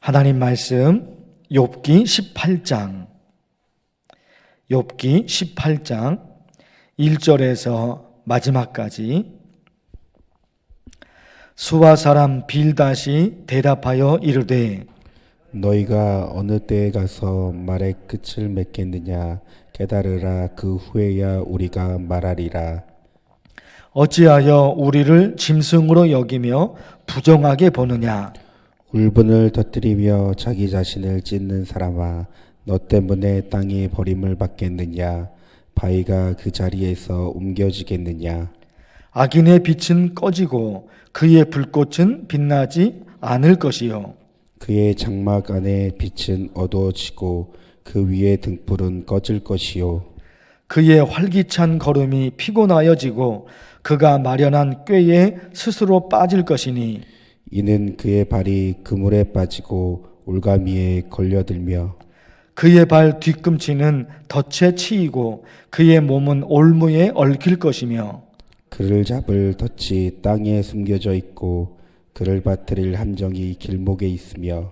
하나님 말씀 욥기 18장 1절에서 마지막까지. 수아 사람 빌닷이 대답하여 이르되 너희가 어느 때에 가서 말의 끝을 맺겠느냐. 깨달으라. 그 후에야 우리가 말하리라. 어찌하여 우리를 짐승으로 여기며 부정하게 보느냐. 울분을 터뜨리며 자기 자신을 찢는 사람아, 너 때문에 땅이 버림을 받겠느냐. 바위가 그 자리에서 옮겨지겠느냐. 악인의 빛은 꺼지고 그의 불꽃은 빛나지 않을 것이요. 그의 장막 안에 빛은 어두워지고 그 위에 등불은 꺼질 것이요. 그의 활기찬 걸음이 피곤하여지고 그가 마련한 꾀에 스스로 빠질 것이니 이는 그의 발이 그물에 빠지고 올가미에 걸려들며 그의 발 뒤꿈치는 덫에 치이고 그의 몸은 올무에 얽힐 것이며 그를 잡을 덫이 땅에 숨겨져 있고 그를 받들일 함정이 길목에 있으며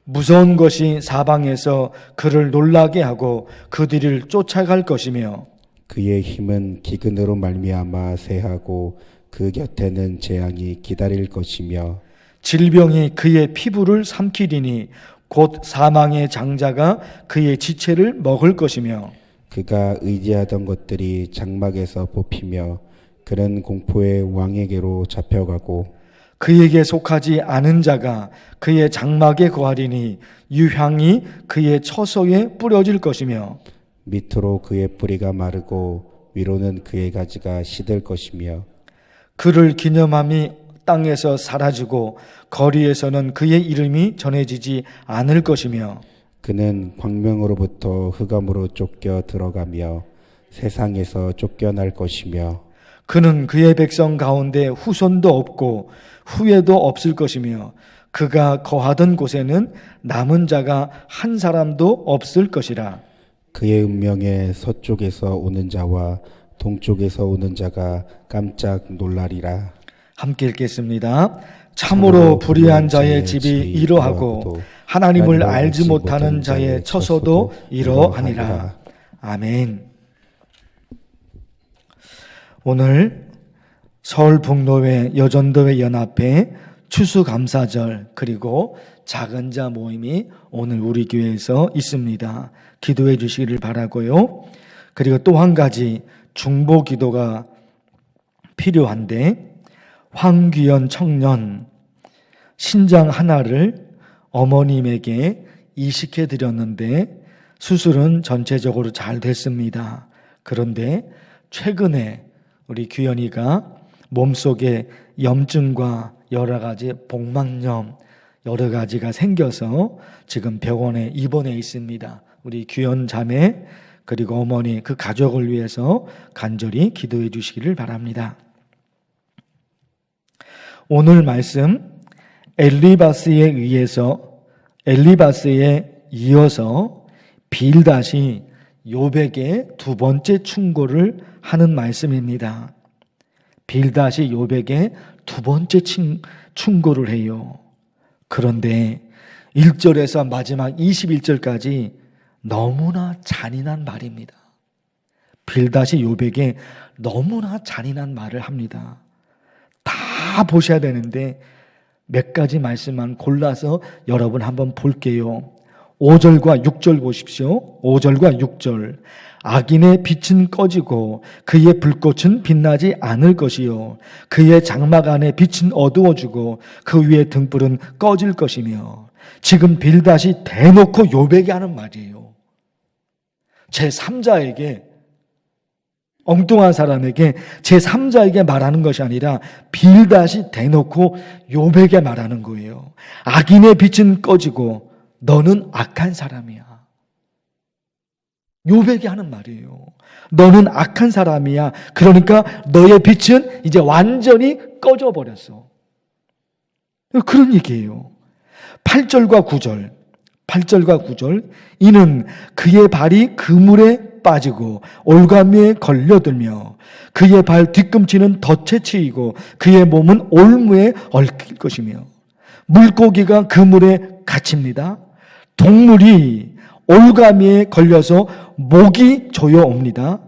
무서운 것이 사방에서 그를 놀라게 하고 그 뒤를 쫓아갈 것이며 그의 힘은 기근으로 말미암아 쇠하고 그 곁에는 재앙이 기다릴 것이며 질병이 그의 피부를 삼키리니 곧 사망의 장자가 그의 지체를 먹을 것이며 그가 의지하던 것들이 장막에서 뽑히며 그는 공포의 왕에게로 잡혀가고 그에게 속하지 않은 자가 그의 장막에 거하리니 유향이 그의 처소에 뿌려질 것이며 밑으로 그의 뿌리가 마르고 위로는 그의 가지가 시들 것이며 그를 기념함이 땅에서 사라지고 거리에서는 그의 이름이 전해지지 않을 것이며 그는 광명으로부터 흑암으로 쫓겨 들어가며 세상에서 쫓겨날 것이며 그는 그의 백성 가운데 후손도 없고 후회도 없을 것이며 그가 거하던 곳에는 남은 자가 한 사람도 없을 것이라. 그의 운명에 서쪽에서 오는 자와 동쪽에서 오는 자가 깜짝 놀라리라. 함께 읽겠습니다. 참으로 불의한 자의 집이 이러하고 하나님을 알지 못하는 자의 처소도 이러하니라. 아멘. 오늘 서울북로회 여전도회 연합회 추수감사절 그리고 작은 자 모임이 오늘 우리 교회에서 있습니다. 기도해 주시기를 바라고요. 그리고 또 한 가지 중보 기도가 필요한데 황귀연 청년 신장 하나를 어머님에게 이식해 드렸는데 수술은 전체적으로 잘 됐습니다. 그런데 최근에 우리 규현이가 몸속에 염증과 여러 가지 복막염 여러 가지가 생겨서 지금 병원에 입원해 있습니다. 우리 규현 자매 그리고 어머니 그 가족을 위해서 간절히 기도해 주시기를 바랍니다. 오늘 말씀 엘리바스에 이어서 빌닷이 욥에게 두 번째 충고를 하는 말씀입니다. 빌닷이 욥에게 두 번째 충고를 해요. 그런데 1절에서 마지막 21절까지 너무나 잔인한 말입니다. 빌닷이 욥에게 너무나 잔인한 말을 합니다. 다 보셔야 되는데 몇 가지 말씀만 골라서 여러분 한번 볼게요. 5절과 6절 보십시오. 5절과 6절. 악인의 빛은 꺼지고 그의 불꽃은 빛나지 않을 것이요. 그의 장막 안에 빛은 어두워지고 그 위에 등불은 꺼질 것이며. 지금 빌닷이 대놓고 욥에게 하는 말이에요. 제3자에게 엉뚱한 사람에게 제3자에게 말하는 것이 아니라 빌닷이 대놓고 욥에게 말하는 거예요. 악인의 빛은 꺼지고 너는 악한 사람이야. 욥에게 하는 말이에요. 너는 악한 사람이야. 그러니까 너의 빛은 이제 완전히 꺼져 버렸어. 그런 얘기예요. 8절과 9절. 이는 그의 발이 그물에 빠지고 올가미에 걸려들며 그의 발 뒤꿈치는 덫에 치이고 그의 몸은 올무에 얽힐 것이며 물고기가 그 물에 갇힙니다. 동물이 올가미에 걸려서 목이 조여옵니다.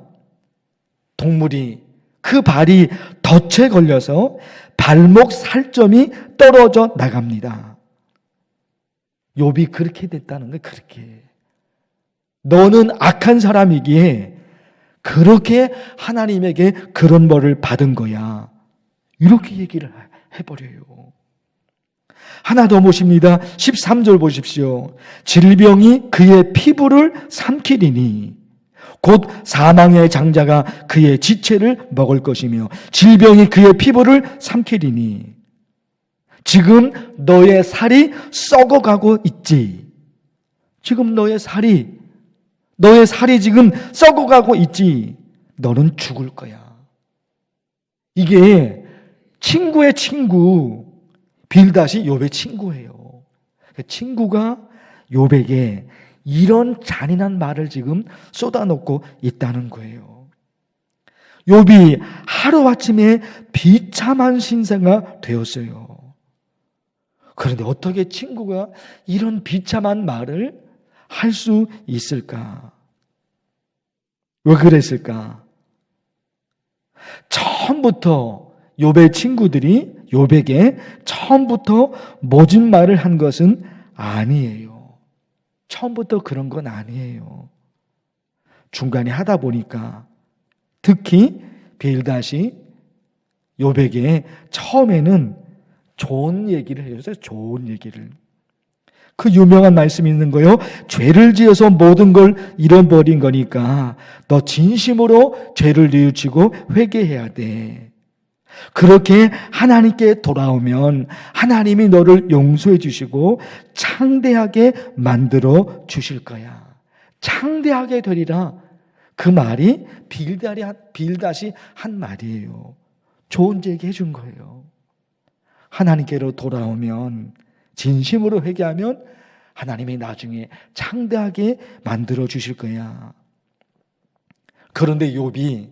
동물이 그 발이 덫에 걸려서 발목 살점이 떨어져 나갑니다. 욥이 그렇게 됐다는 거예요. 그렇게. 너는 악한 사람이기에 그렇게 하나님에게 그런 벌을 받은 거야. 이렇게 얘기를 해버려요. 하나 더 보십니다. 13절 보십시오. 질병이 그의 피부를 삼키리니 곧 사망의 장자가 그의 지체를 먹을 것이며 질병이 그의 피부를 삼키리니 지금 너의 살이 썩어가고 있지. 지금 너의 살이 지금 썩어가고 있지. 너는 죽을 거야. 이게 친구의 친구 빌닷이 욥의 친구예요. 그 친구가 욥에게 이런 잔인한 말을 지금 쏟아놓고 있다는 거예요. 욥이 하루아침에 비참한 신세가 되었어요. 그런데 어떻게 친구가 이런 비참한 말을 할 수 있을까? 왜 그랬을까? 처음부터 욥의 친구들이 욥에게 처음부터 모진 말을 한 것은 아니에요. 처음부터 그런 건 아니에요. 중간에 하다 보니까 특히 빌닷이 욥에게 처음에는 좋은 얘기를 해줬어요. 좋은 얘기를. 그 유명한 말씀이 있는 거예요. 죄를 지어서 모든 걸 잃어버린 거니까 너 진심으로 죄를 뉘우치고 회개해야 돼. 그렇게 하나님께 돌아오면 하나님이 너를 용서해 주시고 창대하게 만들어 주실 거야. 창대하게 되리라. 그 말이 빌닷이 한 말이에요. 좋은 얘기 해준 거예요. 하나님께로 돌아오면 진심으로 회개하면 하나님이 나중에 창대하게 만들어 주실 거야. 그런데 욥이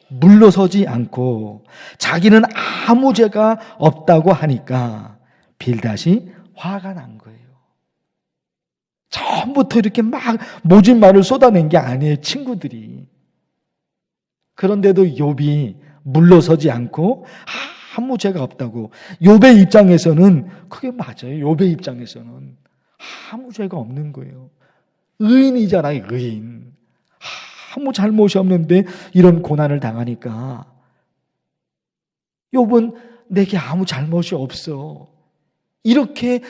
물러서지 않고 자기는 아무 죄가 없다고 하니까 빌닷이 화가 난 거예요. 처음부터 이렇게 막 모진 말을 쏟아낸 게 아니에요, 친구들이. 그런데도 욥이 물러서지 않고 아무 죄가 없다고. 욥의 입장에서는 그게 맞아요. 욥의 입장에서는 아무 죄가 없는 거예요. 의인이잖아요, 의인. 아무 잘못이 없는데 이런 고난을 당하니까 욥은 내게 아무 잘못이 없어. 이렇게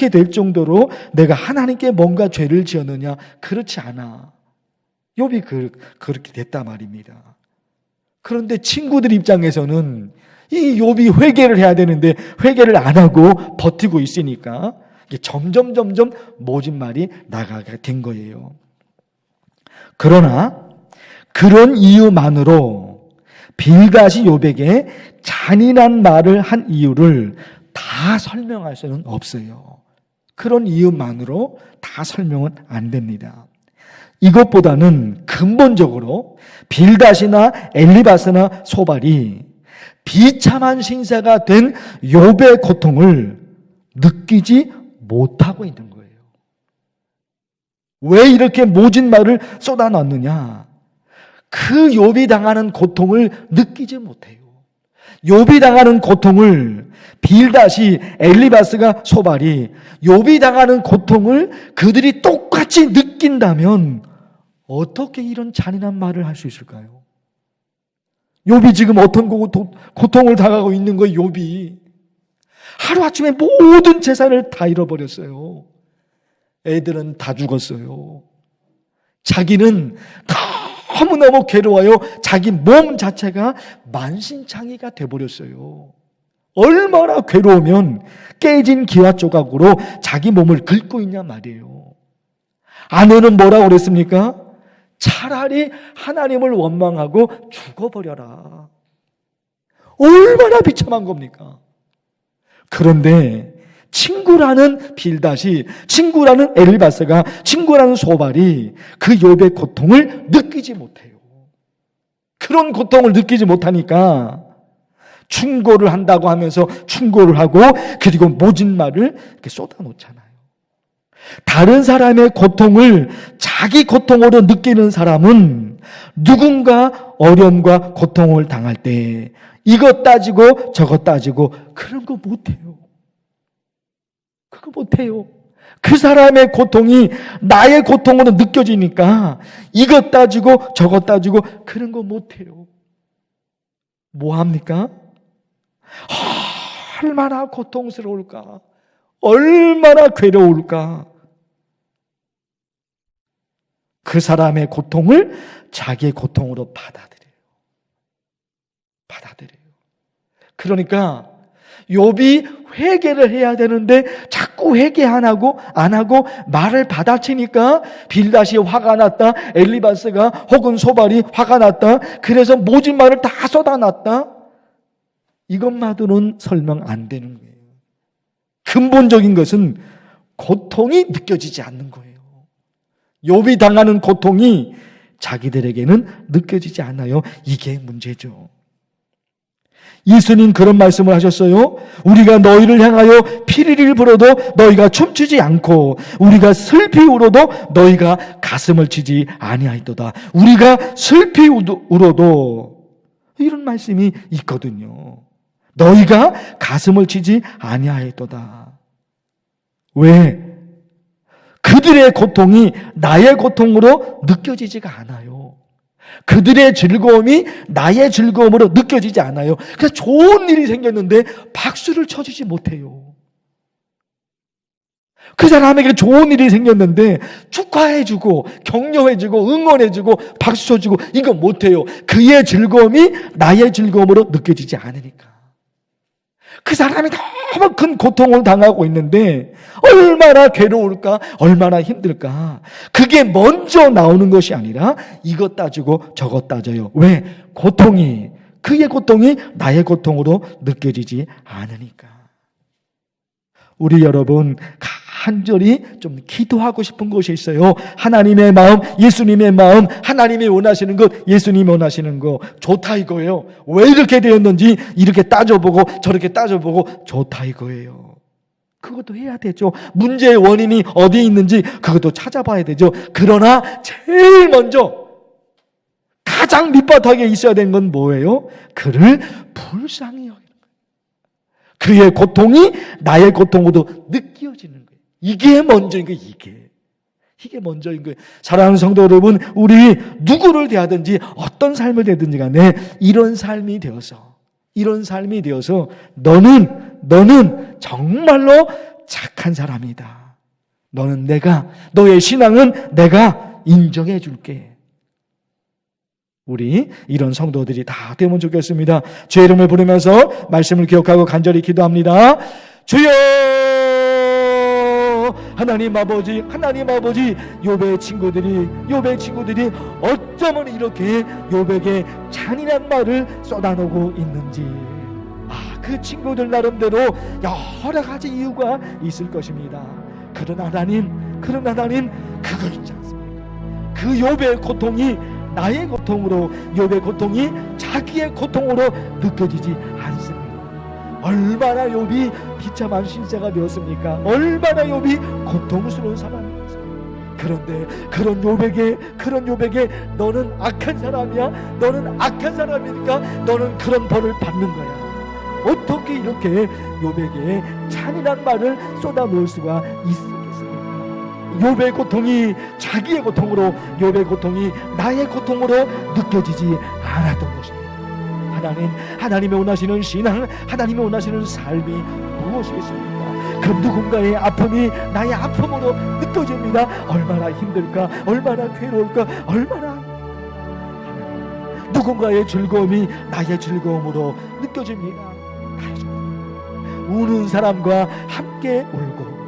될 정도로 내가 하나님께 뭔가 죄를 지었느냐? 그렇지 않아. 욥이 그렇게 됐단 말입니다. 그런데 친구들 입장에서는 이 욥이 회개를 해야 되는데 회개를 안 하고 버티고 있으니까 점점 모진 말이 나가게 된 거예요. 그러나 그런 이유만으로 빌닷이 욥에게 잔인한 말을 한 이유를 다 설명할 수는 없어요. 그런 이유만으로 다 설명은 안 됩니다. 이것보다는 근본적으로 빌닷이나 엘리바스나 소발이 비참한 신세가 된 욥의 고통을 느끼지 못하고 있는 거예요. 왜 이렇게 모진 말을 쏟아놨느냐? 그 욥이 당하는 고통을 느끼지 못해요. 욥이 당하는 고통을 빌닷이, 엘리바스가, 소발이 욥이 당하는 고통을 그들이 똑같이 느낀다면 어떻게 이런 잔인한 말을 할 수 있을까요? 욥이 지금 어떤 고통을 당하고 있는 거예요, 욥이. 하루아침에 모든 재산을 다 잃어버렸어요. 애들은 다 죽었어요. 자기는 너무너무 괴로워요. 자기 몸 자체가 만신창이가 돼버렸어요. 얼마나 괴로우면 깨진 기와 조각으로 자기 몸을 긁고 있냐 말이에요. 아내는 뭐라고 그랬습니까? 차라리 하나님을 원망하고 죽어버려라. 얼마나 비참한 겁니까? 그런데 친구라는 빌닷이, 친구라는 엘리바스가, 친구라는 소발이 그 욥의 고통을 느끼지 못해요. 그런 고통을 느끼지 못하니까 충고를 한다고 하면서 충고를 하고 그리고 모진 말을 이렇게 쏟아놓잖아요. 다른 사람의 고통을 자기 고통으로 느끼는 사람은 누군가 어려움과 고통을 당할 때 이것 따지고 저것 따지고 그런 거 못해요. 그거 못해요. 그 사람의 고통이 나의 고통으로 느껴지니까 이것 따지고 저것 따지고 그런 거 못해요. 뭐 합니까? 얼마나 고통스러울까? 얼마나 괴로울까? 그 사람의 고통을 자기의 고통으로 받아들여요. 그러니까 욥이 회개를 해야 되는데 자꾸 회개 안 하고 말을 받아치니까 빌닷이 화가 났다. 엘리바스가 혹은 소발이 화가 났다. 그래서 모진 말을 다 쏟아놨다. 이것만으로는 설명 안 되는 거예요. 근본적인 것은 고통이 느껴지지 않는 거예요. 욥이 당하는 고통이 자기들에게는 느껴지지 않아요. 이게 문제죠. 예수님 그런 말씀을 하셨어요. 우리가 너희를 향하여 피리를 불어도 너희가 춤추지 않고 우리가 슬피 울어도 너희가 가슴을 치지 아니하였도다. 우리가 슬피 울어도 이런 말씀이 있거든요. 너희가 가슴을 치지 아니하였도다. 왜? 그들의 고통이 나의 고통으로 느껴지지가 않아요. 그들의 즐거움이 나의 즐거움으로 느껴지지 않아요. 그래서 좋은 일이 생겼는데 박수를 쳐주지 못해요. 그 사람에게 좋은 일이 생겼는데 축하해주고 격려해주고 응원해주고 박수 쳐주고 이거 못해요. 그의 즐거움이 나의 즐거움으로 느껴지지 않으니까. 그 사람이 너무 큰 고통을 당하고 있는데 얼마나 괴로울까? 얼마나 힘들까? 그게 먼저 나오는 것이 아니라 이것 따지고 저것 따져요. 왜? 그의 고통이 나의 고통으로 느껴지지 않으니까. 우리 여러분 간절히 좀 기도하고 싶은 것이 있어요. 하나님의 마음, 예수님의 마음, 하나님이 원하시는 것, 예수님이 원하시는 것 좋다 이거예요. 왜 이렇게 되었는지 이렇게 따져보고 저렇게 따져보고 좋다 이거예요. 그것도 해야 되죠. 문제의 원인이 어디에 있는지 그것도 찾아봐야 되죠. 그러나 제일 먼저 가장 밑바닥에 있어야 되는 건 뭐예요? 그를 불쌍히 여기는 거예요. 그의 고통이 나의 고통으로 느껴지는 거예요. 이게 먼저인 거예요. 이게 먼저인 거예요. 사랑하는 성도 여러분, 우리 누구를 대하든지 어떤 삶을 대든지 간에 이런 삶이 되어서 너는 정말로 착한 사람이다. 너의 신앙은 내가 인정해 줄게. 우리 이런 성도들이 다 되면 좋겠습니다. 주의 이름을 부르면서 말씀을 기억하고 간절히 기도합니다. 주여, 하나님 아버지, 욥의 친구들이 어쩌면 이렇게 욥에게 잔인한 말을 쏟아놓고 있는지, 그 친구들 나름대로 여러 가지 이유가 있을 것입니다. 그러나 하나님 그거 있지 않습니까? 그 욥의 고통이 나의 고통으로, 욥의 고통이 자기의 고통으로 느껴지지 않습니다. 얼마나 욥이 비참한 신세가 되었습니까? 얼마나 욥이 고통스러운 사람이었습니까? 그런데 그런 욥에게 너는 악한 사람이야? 너는 악한 사람이니까 너는 그런 벌을 받는 거야. 어떻게 이렇게 욥에게 잔인한 말을 쏟아놓을 수가 있겠습니까? 욥의 고통이 자기의 고통으로, 욥의 고통이 나의 고통으로 느껴지지 않았던 것입니다. 하나님이 원하시는 신앙, 하나님이 원하시는 삶이 무엇이겠습니까? 그 누군가의 아픔이 나의 아픔으로 느껴집니다. 얼마나 힘들까? 얼마나 괴로울까? 누군가의 즐거움이 나의 즐거움으로 느껴집니다. 우는 사람과 함께 울고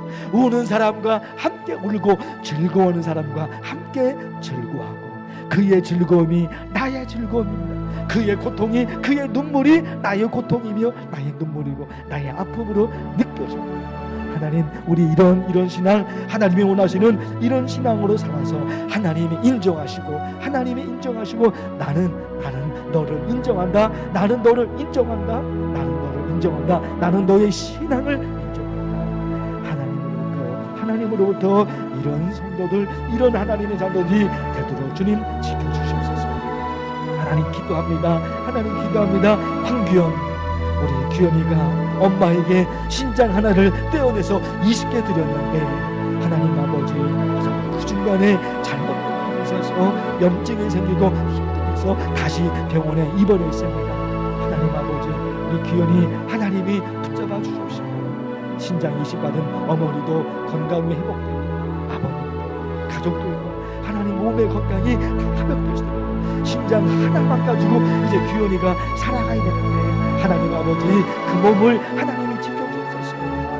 즐거워하는 사람과 함께 즐거워하고, 그의 즐거움이 나의 즐거움입니다. 그의 고통이, 그의 눈물이 나의 고통이며 나의 눈물이고 나의 아픔으로 느껴집니다. 하나님, 우리 이런 신앙, 하나님이 원하시는 이런 신앙으로 살아서 하나님이 인정하시고 나는 너를 인정한다. 나는 너를 인정한다. 나는 너를 인정한다. 나는 너의 신앙을 인정한다. 하나님으로부터 이런 성도들, 이런 하나님의 자녀들이 되도록 주님 지켜주시옵소서. 하나님 기도합니다. 하나님 기도합니다. 황규현, 우리 규현이가 엄마에게 신장 하나를 떼어내서 20개 드렸는데 하나님 아버지 그 중간에 잘못된 일이 있어서 염증이 생기고 힘들어서 다시 병원에 입원해 있습니다. 하나님 아버지, 우리 규현이 하나님이 붙잡아 주십시오. 신장 이식받은 어머니도 건강이 회복되고 아버님도 가족들도 하나님 몸의 건강이 다 회복되시도록 신장 하나만 가지고 이제 규현이가 살아가야 되는데 하나님 아버지 그 몸을 하나님이 지켜주옵소서.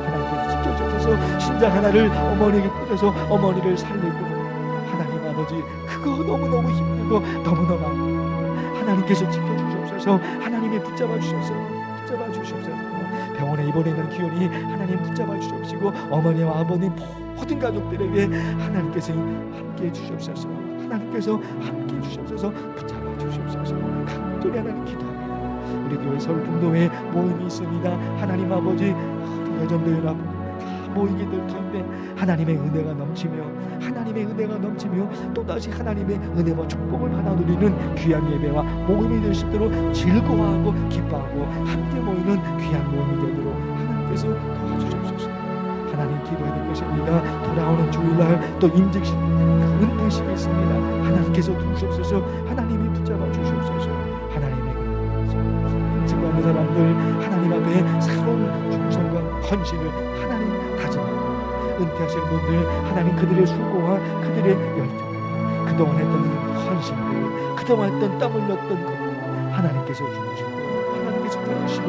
하나님께서 지켜주옵소서. 신장 하나를 어머니에게 뿌려서 어머니를 살리고 하나님 아버지 그거 너무너무 힘들고 너무너무 아프고 하나님께서 지켜주시옵소서. 하나님이 붙잡아 주셔서 붙잡아 주시옵소서. 병원에 입원해 있는 기운이 하나님 붙잡아 주시옵시고 어머니와 아버님 모든 가족들에게 하나님께서 함께해 주시옵소서. 하나님께서 함께해 주시옵소서. 붙잡아 주시옵소서. 간절히 하나님 기도합니다. 우리 교회 서울북로에 모임이 있습니다. 하나님 아버지 우리 여전도 연합 다 모이게 될 터인데 하나님의 은혜가 넘치며 하나님의 은혜가 넘치며 또다시 하나님의 은혜와 축복을 받아 누리는 귀한 예배와 모임이 될 수 있도록 즐거워하고 기뻐하고 함께 모이는 귀한 모임이 되도록 하나님께서 도와주시옵소서. 하나님 기도해야 될 것입니다. 돌아오는 주일날 또 임직식 은퇴식이 있습니다. 하나님께서 도우시옵소서. 하나님이 붙잡아 주시옵소서. 하나님의 인증받는 사람들 하나님 앞에 새로운 충성과 헌신을 하나님 다짐하고 은퇴하시는 분들 하나님 그들의 수고와 그들의 열정 그동안 했던 헌신들 그동안 했던 땀 흘렸던 것 하나님께서 주시고 하나님께서 들으시고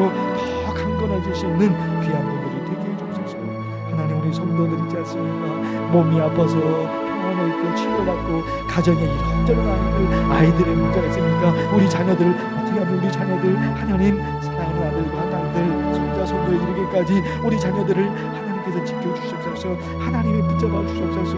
더 강건해질 수 있는 귀한 분들이 되게 해주소서. 하나님 우리 성도들 있지 않습니까? 몸이 아파서 병원에 있고 치료받고 가정에 이런저런 아이들의 문제가 있으니까 우리 자녀들 어떻게 하면 우리 자녀들 하나님 사랑하는 아들과 딸들 손자 손녀에 이르기까지 우리 자녀들을 하나님께서 지켜주시옵소서. 하나님이 붙잡아 주시옵소서.